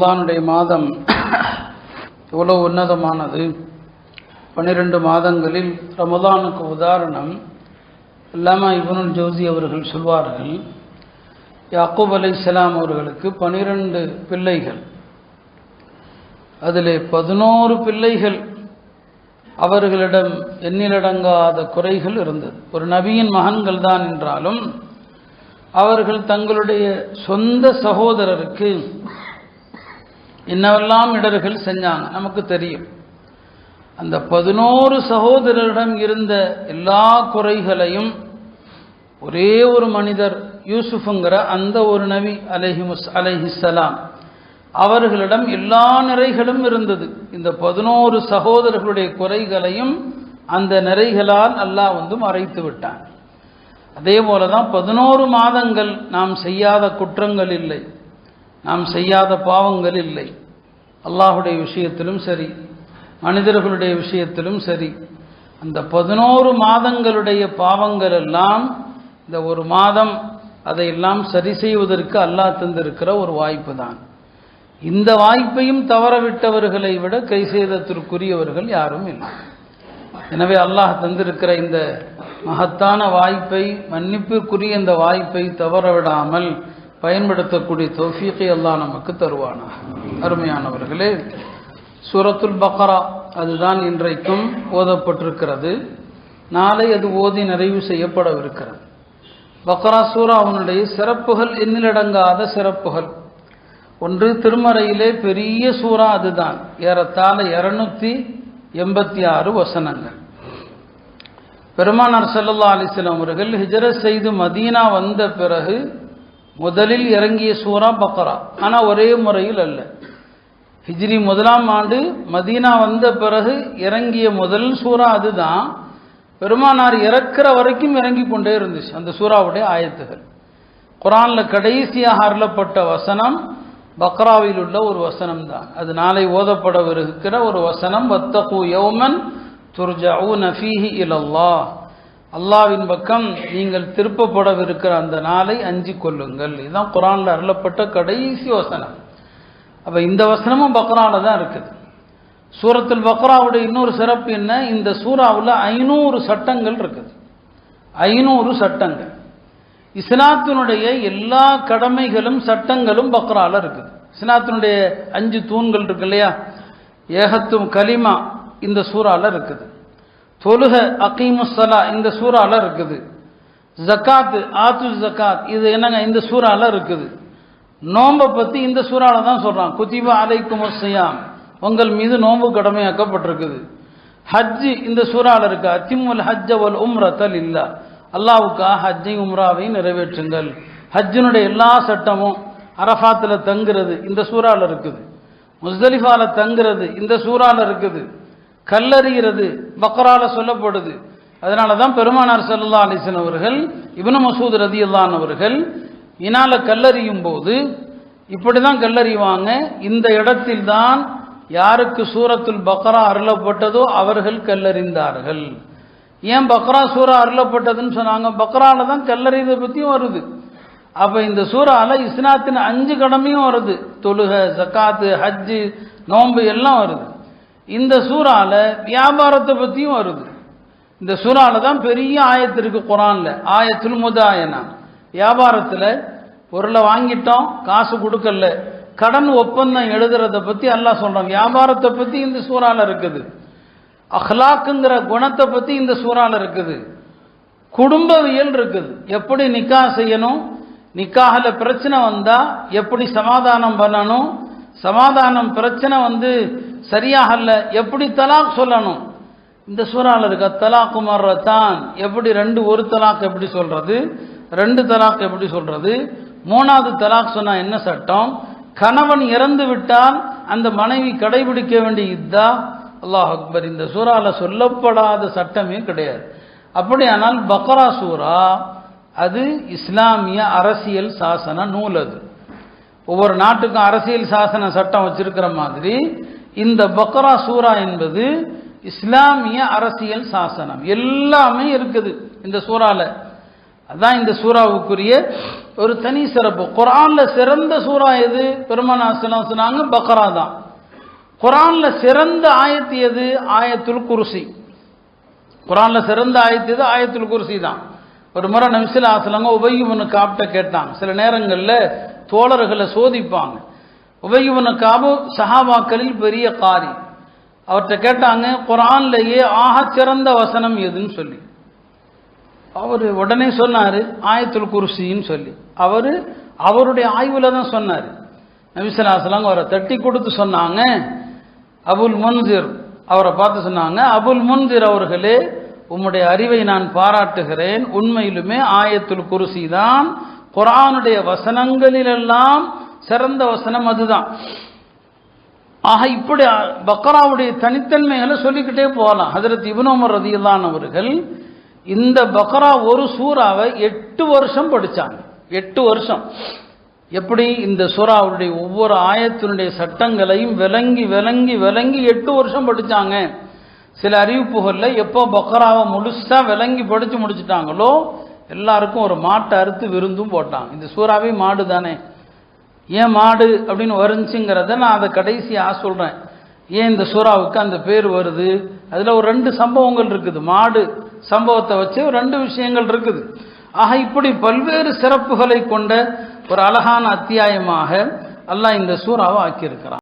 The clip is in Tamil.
ரமலானுடைய மாதம் எவ்வளவு உன்னதமானது. 12 மாதங்களில் ரமலானுக்கு உதாரணம் அல்லாமா இப்னுல் ஜௌசி அவர்கள் சொல்வார்கள், யாக்கூப் அலைஹிஸ்ஸலாம் அவர்களுக்கு 12 பிள்ளைகள், அதிலே 11 பிள்ளைகள் அவர்களிடம் எண்ணிலடங்காத குறைகள் இருந்தது. ஒரு நபியின் மகன்கள் தான் என்றாலும் அவர்கள் தங்களுடைய சொந்த சகோதரருக்கு என்னவெல்லாம் இடர்கள் செஞ்சாங்க நமக்கு தெரியும். அந்த 11 சகோதரரிடம் இருந்த எல்லா குறைகளையும் ஒரே ஒரு மனிதர் யூசுஃப்ங்கிற அந்த ஒரு நபி அலைஹிஸ்ஸலாம் அவர்களிடம் எல்லா நிறைகளும் இருந்தது. இந்த 11 சகோதரர்களுடைய குறைகளையும் அந்த நிறைகளால் அல்லாஹ் மறைத்து விட்டான். அதே போலதான் 11 மாதங்கள் நாம் செய்யாத குற்றங்கள் இல்லை, நாம் செய்யாத பாவங்கள் இல்லை. அல்லாஹுடைய விஷயத்திலும் சரி, மனிதர்களுடைய விஷயத்திலும் சரி, அந்த 11 மாதங்களுடைய பாவங்கள் எல்லாம் இந்த ஒரு மாதம் அதையெல்லாம் சரி செய்வதற்கு அல்லாஹ் தந்திருக்கிற ஒரு வாய்ப்பு தான். இந்த வாய்ப்பையும் தவறவிட்டவர்களை விட கை செய்ததற்குரியவர்கள் யாரும் இல்லை. எனவே அல்லாஹ் தந்திருக்கிற இந்த மகத்தான வாய்ப்பை, மன்னிப்பிற்குரிய இந்த வாய்ப்பை தவறவிடாமல் பயன்படுத்தக்கூடிய தௌஃபீகை அல்லாஹ் நமக்கு தருவானா. அருமையானவர்களே, சூரத்துல் பக்ரா அதுதான் இன்றைக்கும் ஓதப்பட்டிருக்கிறது. நாளை அது ஓதி நிறைவு செய்யப்படவிருக்கிறது. பக்ரா சூராவுடைய சிறப்புகள் எண்ணிலடங்காத சிறப்புகள். ஒன்று, திருமறையிலே பெரிய சூரா அதுதான். ஏறத்தாழ 286 வசனங்கள். பெருமானார் ஸல்லல்லாஹு அலைஹி வஸல்லம் அவர்கள் ஹிஜ்ரத் செய்து மதீனா வந்த பிறகு முதலில் இறங்கிய சூரா பக்ரா. ஆனால் ஒரே முறையில் அல்ல. ஹிஜ்ரி 1ஆம் ஆண்டு மதீனா வந்த பிறகு இறங்கிய முதல் சூரா அதுதான். பெருமானார் இறக்கிற வரைக்கும் இறங்கி கொண்டே இருந்துச்சு அந்த சூறாவுடைய ஆயத்துகள். குர்ஆன்ல கடைசியாக அருளப்பட்ட வசனம் பக்ராவில் உள்ள ஒரு வசனம் தான். அது நாளை ஓதப்படவிருக்கிற ஒரு வசனம். வத்தகு யௌமன் துர்ஜஊன ஃபீஹி இலல்லாஹ், அல்லாஹ்வின் பக்கம் நீங்கள் திருப்பப்படவிருக்கிற அந்த நாளை அஞ்சிக் கொள்ளுங்கள். இதுதான் குர்ஆன்ல அருளப்பட்ட கடைசி வசனம். அப்ப இந்த வசனமும் பக்ரால தான் இருக்குது. சூரத்துல் பக்ராவுடைய இன்னொரு சிறப்பு என்ன, இந்த சூறாவில் 500 சட்டங்கள் இருக்குது. 500 சட்டங்கள். இஸ்லாத்தினுடைய எல்லா கடமைகளும் சட்டங்களும் பக்ரால இருக்குது. இஸ்லாத்தினுடைய 5 தூண்கள் இருக்கு இல்லையா, ஏகத்தும் கலிமா இந்த சூறால இருக்குது. தொழுக அகீமுஸ்ஸலா இந்த சூறால இருக்குது. ஜகாத் ஆத்து ஜகாத் இது என்னங்க இந்த சூறால இருக்குது. நோன்பை பற்றி இந்த சூறால தான் சொல்றான். குதிபா அலைக்குமுஸ் ஸியாம், உங்கள் மீது நோன்பு கடமையாக்கப்பட்டிருக்குது. ஹஜ் இந்த சூறால இருக்கு. அத்திமுல் ஹஜ்ஜ வல் உம்ரத லில்லாஹ், அல்லாஹ்வுக்காக ஹஜ்ஜை உம்ராவை நிறைவேற்றுங்கள். ஹஜ்ஜினுடைய எல்லா சட்டமும், அரஃபாத்தில் தங்குறது இந்த சூறால இருக்குது. முஸ்தலிஃபால தங்குறது இந்த சூறால இருக்குது. கல்லறிகிறது பக்ரால சொல்லப்படுது. அதனால தான் பெருமானார் ஸல்லல்லாஹு அலைஹி வஸல்லம் அவர்கள் இப்னு மஸ்ஊத் ரலியல்லாஹு அன்ஹு அவர்கள் இனால கல்லறியும் போது இப்படி தான் கல்லறிவாங்க. இந்த இடத்தில் தான் யாருக்கு சூரத்துல் பக்ரா அருளப்பட்டதோ அவர்கள் கல்லறிந்தார்கள். ஏன் பக்ரா சூரா அருளப்பட்டதுன்னு சொன்னாங்க? பக்ரால தான் கல்லறியதை பற்றியும் வருது. அப்போ இந்த சூறால இஸ்லாத்தின் 5 கடமையும் வருது. தொழுக, ஜகாத்து, ஹஜ்ஜு, நோன்பு எல்லாம் வருது. இந்த சூறால வியாபாரத்தை பற்றியும் வருது. இந்த சூறால தான் பெரிய ஆயத்து இருக்கு குர்ஆன்ல, ஆயத்துல் முதாயனா. வியாபாரத்தில் பொருளை வாங்கிட்டோம், காசு கொடுக்கல, கடன் ஒப்பந்தம் எழுதுறத பற்றி அல்லாஹ் சொல்றான். வியாபாரத்தை பற்றி இந்த சூறால இருக்குது. அஹ்லாக்குங்கிற குணத்தை பற்றி இந்த சூறால இருக்குது. குடும்பவியல் இருக்குது. எப்படி நிக்கா செய்யணும், நிக்காஹில் பிரச்சனை வந்தா எப்படி சமாதானம் பண்ணணும், சமாதானம் பிரச்சனை சரியாகல எப்படி தலாக் சொல்லணும் இந்த சூறால இருக்க. தலாக்கு மர்ரத்தான், எப்படி ஒரு தலாக் எப்படி சொல்றது, 2 தலாக் எப்படி சொல்றது, 3வது தலாக் சொன்னா என்ன சட்டம், கணவன் இறந்து விட்டால் அந்த மனைவி கடைபிடிக்க வேண்டிய இத்தா. அல்லாஹ் அக்பர். இந்த சூறால சொல்லப்படாத சட்டமே கிடையாது. அப்படியானால் பக்ரா சூரா அது இஸ்லாமிய அரசியல் சாசன நூல். அது ஒவ்வொரு நாட்டுக்கும் அரசியல் சாசன சட்டம் வச்சிருக்கிற மாதிரி இந்த பக்ரா சூரா என்பது இஸ்லாமிய அரசியல் சாசனம். எல்லாமே இருக்குது இந்த சூறால. அதுதான் இந்த சூறாவுக்குரிய ஒரு தனி சிறப்பு. குர்ஆன்ல சிறந்த சூறா எது? பெருமானார் சொன்னாங்க பக்ரா தான். குர்ஆன்ல சிறந்த ஆயத்து எது? ஆயத்துல் குர்சி. குர்ஆன்ல சிறந்த ஆயத்து எது? ஆயத்துல் குர்சி தான். ஒரு முறை நபி ஸல்லல்லாஹு அலைஹி வஸல்லம் உபய் இப்னு காப்ட்ட கேட்டாங்க. சில நேரங்களில் தோழர்களை சோதிப்பாங்க. உபய் இப்னு காப் சஹாபாக்களில் பெரிய காரி. அவர்கிட்ட கேட்டாங்க குர்ஆன்லயே ஆக சிறந்த வசனம் எதுன்னு சொல்லி. அவர் உடனே சொன்னார் ஆயத்துல் குர்சின்னு சொல்லி. அவருடைய ஆய்வில் தான் சொன்னார். நபி ஸல்லல்லாஹு அலைஹி வஸல்லம் அவரை தட்டி கொடுத்து சொன்னாங்க, அபுல் முன்சிர் அவரை பார்த்து சொன்னாங்க, அபுல் முன்சிர் அவர்களே, உம்முடைய அறிவை நான் பாராட்டுகிறேன். உண்மையிலுமே ஆயத்துல் குர்சி தான் குர்ஆனுடைய வசனங்களிலெல்லாம் சிறந்த வசனம், அதுதான். ஆக இப்படி பக்ராவுடைய தனித்தன்மைகளை சொல்லிக்கிட்டே போகலாம். ஹஜ்ரத் இப்னு உமர் ரலியல்லாஹு அவர்கள் இந்த பக்ரா ஒரு சூறாவை 8 வருஷம் படித்தாங்க. 8 வருஷம். எப்படி இந்த சூறாவுடைய ஒவ்வொரு ஆயத்தினுடைய சட்டங்களையும் விளங்கி விளங்கி விளங்கி 8 வருஷம் படித்தாங்க. சில அறிவிப்புகளில் எப்போ பக்ராவை முழுசாக விளங்கி படித்து முடிச்சுட்டாங்களோ எல்லாருக்கும் ஒரு மாட்டை அறுத்து விருந்தும் போட்டாங்க. இந்த சூறாவே மாடு தானே, ஏன் மாடு அப்படின்னு வருச்சுங்கிறத நான் அதை கடைசியாக சொல்கிறேன். ஏன் இந்த சூறாவுக்கு அந்த பேர் வருது? அதில் ஒரு 2 சம்பவங்கள் இருக்குது. மாடு சம்பவத்தை வச்சு 2 விஷயங்கள் இருக்குது. ஆக இப்படி பல்வேறு சிறப்புகளை கொண்ட ஒரு அழகான அத்தியாயமாக அல்லாஹ் இந்த சூறாவை ஆக்கியிருக்கிறான்.